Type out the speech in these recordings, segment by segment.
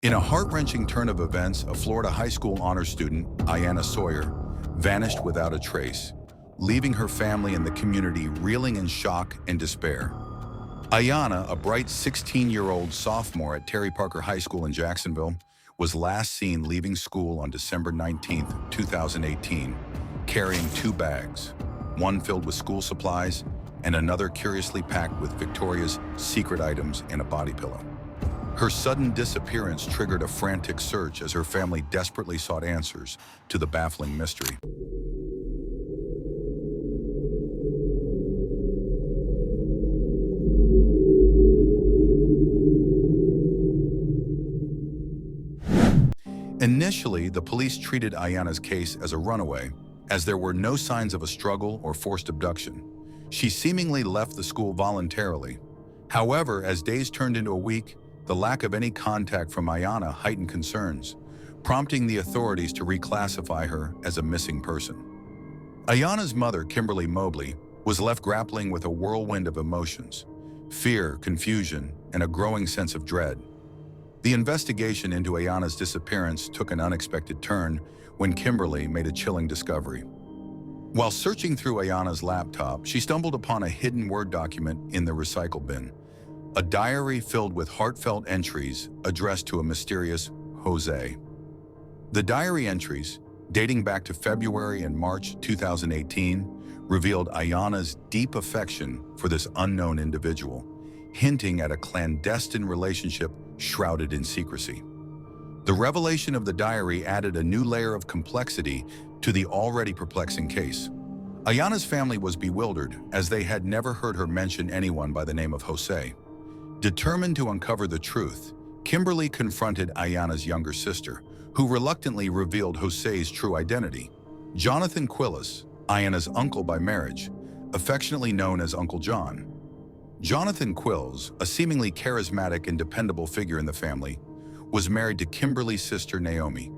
In a heart-wrenching turn of events, a Florida high school honors student, Ayanna Sawyer, vanished without a trace, leaving her family and the community reeling in shock and despair. Ayanna, a bright 16-year-old sophomore at Terry Parker High School in Jacksonville, was last seen leaving school on December 19, 2018, carrying two bags, one filled with school supplies and another curiously packed with Victoria's Secret items and a body pillow. Her sudden disappearance triggered a frantic search as her family desperately sought answers to the baffling mystery. Initially, the police treated Ayanna's case as a runaway, as there were no signs of a struggle or forced abduction. She seemingly left the school voluntarily. However, as days turned into a week, the lack of any contact from Ayanna heightened concerns, prompting the authorities to reclassify her as a missing person. Ayanna's mother, Kimberly Mobley, was left grappling with a whirlwind of emotions: fear, confusion, and a growing sense of dread. The investigation into Ayanna's disappearance took an unexpected turn when Kimberly made a chilling discovery. While searching through Ayanna's laptop, she stumbled upon a hidden Word document in the recycle bin, a diary filled with heartfelt entries addressed to a mysterious Jose. The diary entries, dating back to February and March 2018, revealed Ayanna's deep affection for this unknown individual, hinting at a clandestine relationship shrouded in secrecy. The revelation of the diary added a new layer of complexity to the already perplexing case. Ayanna's family was bewildered, as they had never heard her mention anyone by the name of Jose. Determined to uncover the truth, Kimberly confronted Ayanna's younger sister, who reluctantly revealed Jose's true identity. Jonathan Quillis, Ayanna's uncle by marriage, affectionately known as Uncle John. Jonathan Quills, a seemingly charismatic and dependable figure in the family, was married to Kimberly's sister Naomi.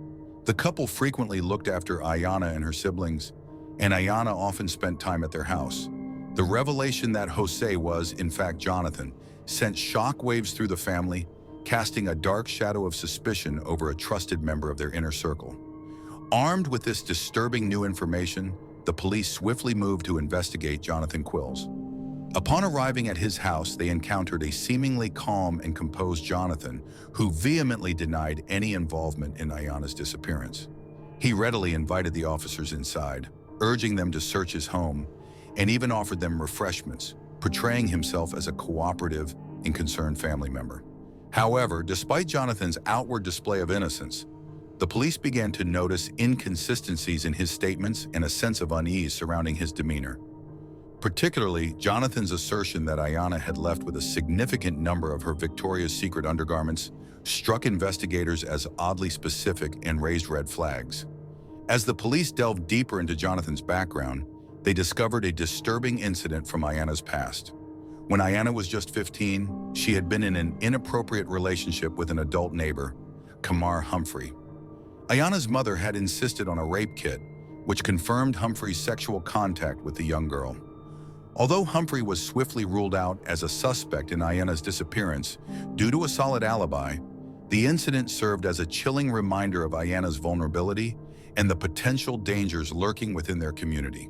The couple frequently looked after Ayanna and her siblings, and Ayanna often spent time at their house. The revelation that Jose was, in fact, Jonathan sent shockwaves through the family, casting a dark shadow of suspicion over a trusted member of their inner circle. Armed with this disturbing new information, the police swiftly moved to investigate Jonathan Quills. Upon arriving at his house, they encountered a seemingly calm and composed Jonathan, who vehemently denied any involvement in Ayanna's disappearance. He readily invited the officers inside, urging them to search his home, and even offered them refreshments, portraying himself as a cooperative and concerned family member. However, despite Jonathan's outward display of innocence, the police began to notice inconsistencies in his statements and a sense of unease surrounding his demeanor. Particularly, Jonathan's assertion that Ayanna had left with a significant number of her Victoria's Secret undergarments struck investigators as oddly specific and raised red flags. As the police delved deeper into Jonathan's background, they discovered a disturbing incident from Ayanna's past. When Ayanna was just 15, she had been in an inappropriate relationship with an adult neighbor, Kamar Humphrey. Ayanna's mother had insisted on a rape kit, which confirmed Humphrey's sexual contact with the young girl. Although Humphrey was swiftly ruled out as a suspect in Ayanna's disappearance due to a solid alibi, the incident served as a chilling reminder of Ayanna's vulnerability and the potential dangers lurking within their community.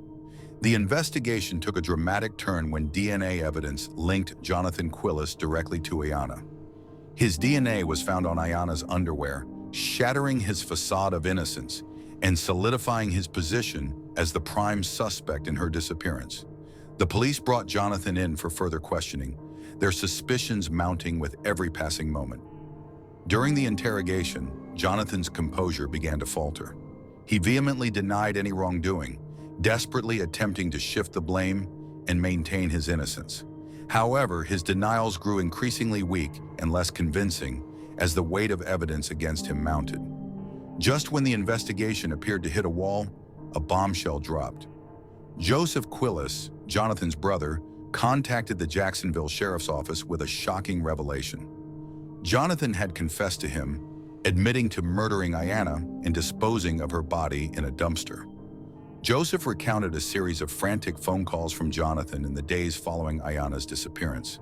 The investigation took a dramatic turn when DNA evidence linked Jonathan Quillis directly to Ayanna. His DNA was found on Ayanna's underwear, shattering his facade of innocence and solidifying his position as the prime suspect in her disappearance. The police brought Jonathan in for further questioning, their suspicions mounting with every passing moment. During the interrogation, Jonathan's composure began to falter. He vehemently denied any wrongdoing, desperately attempting to shift the blame and maintain his innocence. However, his denials grew increasingly weak and less convincing as the weight of evidence against him mounted. Just when the investigation appeared to hit a wall, a bombshell dropped. Joseph Quillis, Jonathan's brother, contacted the Jacksonville Sheriff's Office with a shocking revelation. Jonathan had confessed to him, admitting to murdering Ayanna and disposing of her body in a dumpster. Joseph recounted a series of frantic phone calls from Jonathan in the days following Ayanna's disappearance.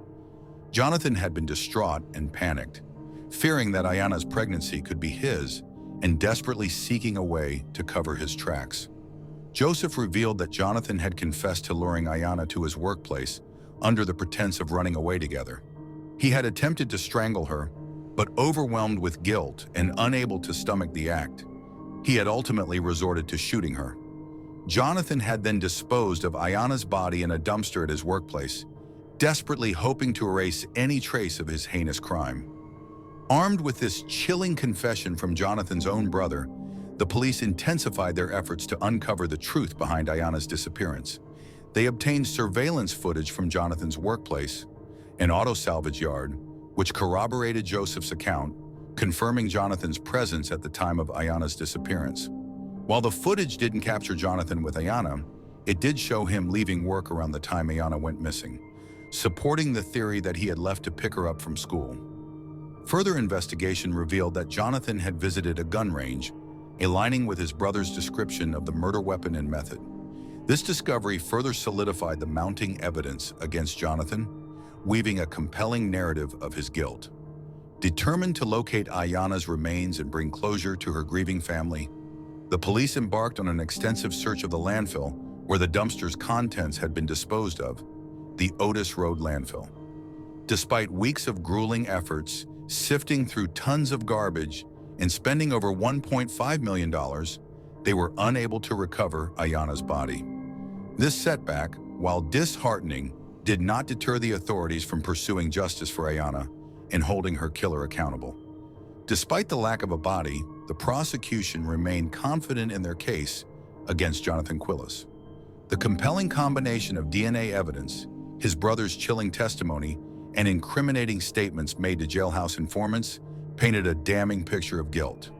Jonathan had been distraught and panicked, fearing that Ayanna's pregnancy could be his and desperately seeking a way to cover his tracks. Joseph revealed that Jonathan had confessed to luring Ayanna to his workplace under the pretense of running away together. He had attempted to strangle her, but overwhelmed with guilt and unable to stomach the act, he had ultimately resorted to shooting her. Jonathan had then disposed of Ayanna's body in a dumpster at his workplace, desperately hoping to erase any trace of his heinous crime. Armed with this chilling confession from Jonathan's own brother, the police intensified their efforts to uncover the truth behind Ayanna's disappearance. They obtained surveillance footage from Jonathan's workplace, an auto salvage yard, which corroborated Joseph's account, confirming Jonathan's presence at the time of Ayanna's disappearance. While the footage didn't capture Jonathan with Ayanna, it did show him leaving work around the time Ayanna went missing, supporting the theory that he had left to pick her up from school. Further investigation revealed that Jonathan had visited a gun range, aligning with his brother's description of the murder weapon and method. This discovery further solidified the mounting evidence against Jonathan, weaving a compelling narrative of his guilt. Determined to locate Ayanna's remains and bring closure to her grieving family, the police embarked on an extensive search of the landfill where the dumpster's contents had been disposed of, the Otis Road landfill. Despite weeks of grueling efforts, sifting through tons of garbage, and spending over $1.5 million, they were unable to recover Ayanna's body. This setback, while disheartening, did not deter the authorities from pursuing justice for Ayanna and holding her killer accountable. Despite the lack of a body, the prosecution remained confident in their case against Jonathan Quillis. The compelling combination of DNA evidence, his brother's chilling testimony, and incriminating statements made to jailhouse informants painted a damning picture of guilt.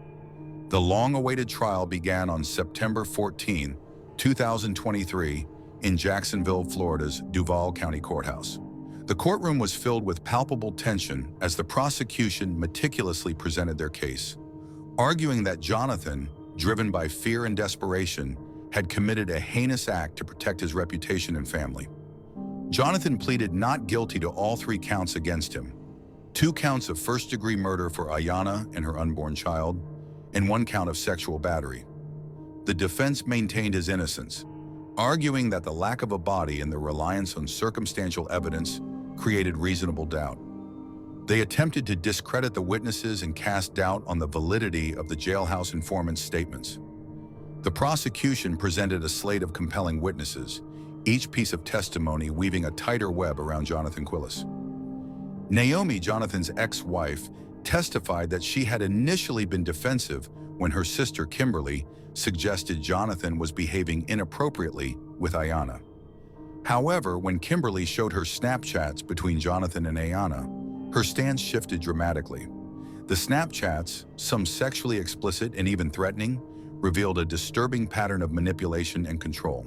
The long-awaited trial began on September 14, 2023, in Jacksonville, Florida's Duval County Courthouse. The courtroom was filled with palpable tension as the prosecution meticulously presented their case, arguing that Jonathan, driven by fear and desperation, had committed a heinous act to protect his reputation and family. Jonathan pleaded not guilty to all 3 counts against him: 2 counts of first-degree murder for Ayanna and her unborn child, and 1 count of sexual battery. The defense maintained his innocence, arguing that the lack of a body and the reliance on circumstantial evidence created reasonable doubt. They attempted to discredit the witnesses and cast doubt on the validity of the jailhouse informant's statements. The prosecution presented a slate of compelling witnesses, each piece of testimony weaving a tighter web around Jonathan Quillis. Naomi, Jonathan's ex-wife, testified that she had initially been defensive when her sister Kimberly suggested Jonathan was behaving inappropriately with Ayanna. However, when Kimberly showed her Snapchats between Jonathan and Ayanna, her stance shifted dramatically. The Snapchats, some sexually explicit and even threatening, revealed a disturbing pattern of manipulation and control.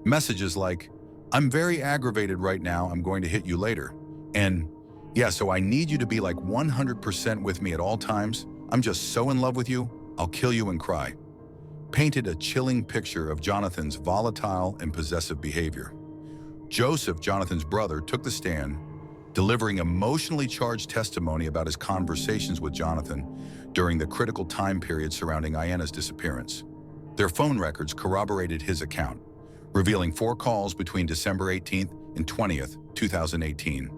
Messages like, "I'm very aggravated right now, I'm going to hit you later," and "Yeah, so I need you to be like 100% with me at all times. I'm just so in love with you, I'll kill you and cry," painted a chilling picture of Jonathan's volatile and possessive behavior. Joseph, Jonathan's brother, took the stand, delivering emotionally charged testimony about his conversations with Jonathan during the critical time period surrounding Ayanna's disappearance. Their phone records corroborated his account, revealing 4 calls between December 18th and 20th, 2018.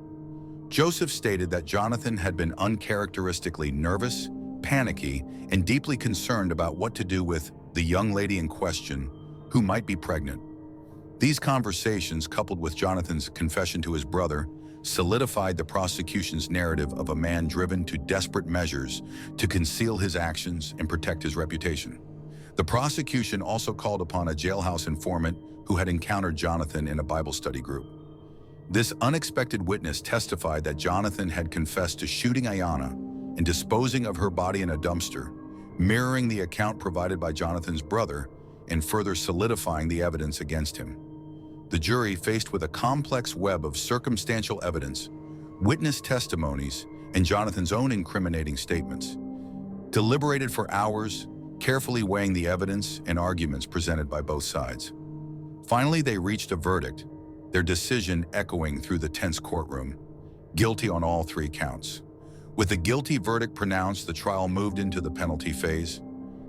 Joseph stated that Jonathan had been uncharacteristically nervous, panicky, and deeply concerned about what to do with the young lady in question, who might be pregnant. These conversations, coupled with Jonathan's confession to his brother, solidified the prosecution's narrative of a man driven to desperate measures to conceal his actions and protect his reputation. The prosecution also called upon a jailhouse informant who had encountered Jonathan in a Bible study group. This unexpected witness testified that Jonathan had confessed to shooting Ayanna and disposing of her body in a dumpster, mirroring the account provided by Jonathan's brother and further solidifying the evidence against him. The jury, faced with a complex web of circumstantial evidence, witness testimonies, and Jonathan's own incriminating statements, deliberated for hours, carefully weighing the evidence and arguments presented by both sides. Finally, they reached a verdict, their decision echoing through the tense courtroom: guilty on all 3 counts. With the guilty verdict pronounced, the trial moved into the penalty phase.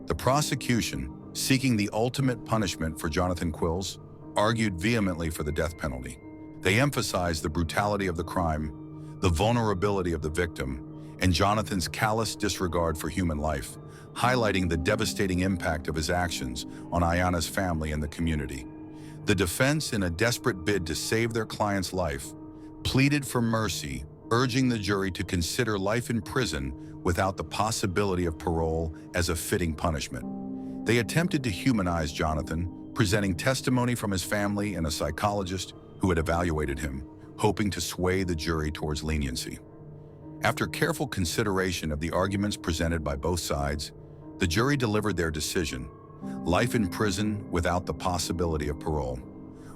The prosecution, seeking the ultimate punishment for Jonathan Quills, argued vehemently for the death penalty. They emphasized the brutality of the crime, the vulnerability of the victim, and Jonathan's callous disregard for human life, highlighting the devastating impact of his actions on Ayanna's family and the community. The defense, in a desperate bid to save their client's life, pleaded for mercy, urging the jury to consider life in prison without the possibility of parole as a fitting punishment. They attempted to humanize Jonathan, presenting testimony from his family and a psychologist who had evaluated him, hoping to sway the jury towards leniency. After careful consideration of the arguments presented by both sides, the jury delivered their decision: life in prison without the possibility of parole.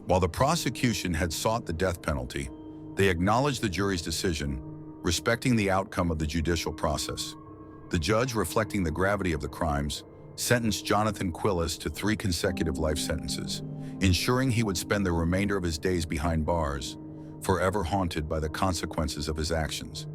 While the prosecution had sought the death penalty, they acknowledged the jury's decision, respecting the outcome of the judicial process. The judge, reflecting the gravity of the crimes, sentenced Jonathan Quills to 3 consecutive life sentences, ensuring he would spend the remainder of his days behind bars, forever haunted by the consequences of his actions.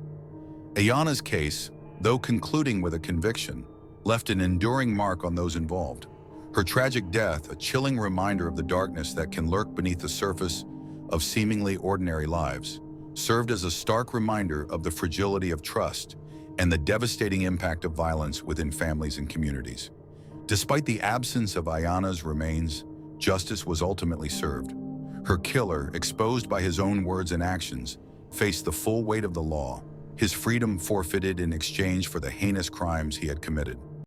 Ayanna's case, though concluding with a conviction, left an enduring mark on those involved. Her tragic death, a chilling reminder of the darkness that can lurk beneath the surface of seemingly ordinary lives, served as a stark reminder of the fragility of trust and the devastating impact of violence within families and communities. Despite the absence of Ayanna's remains, justice was ultimately served. Her killer, exposed by his own words and actions, faced the full weight of the law, his freedom forfeited in exchange for the heinous crimes he had committed.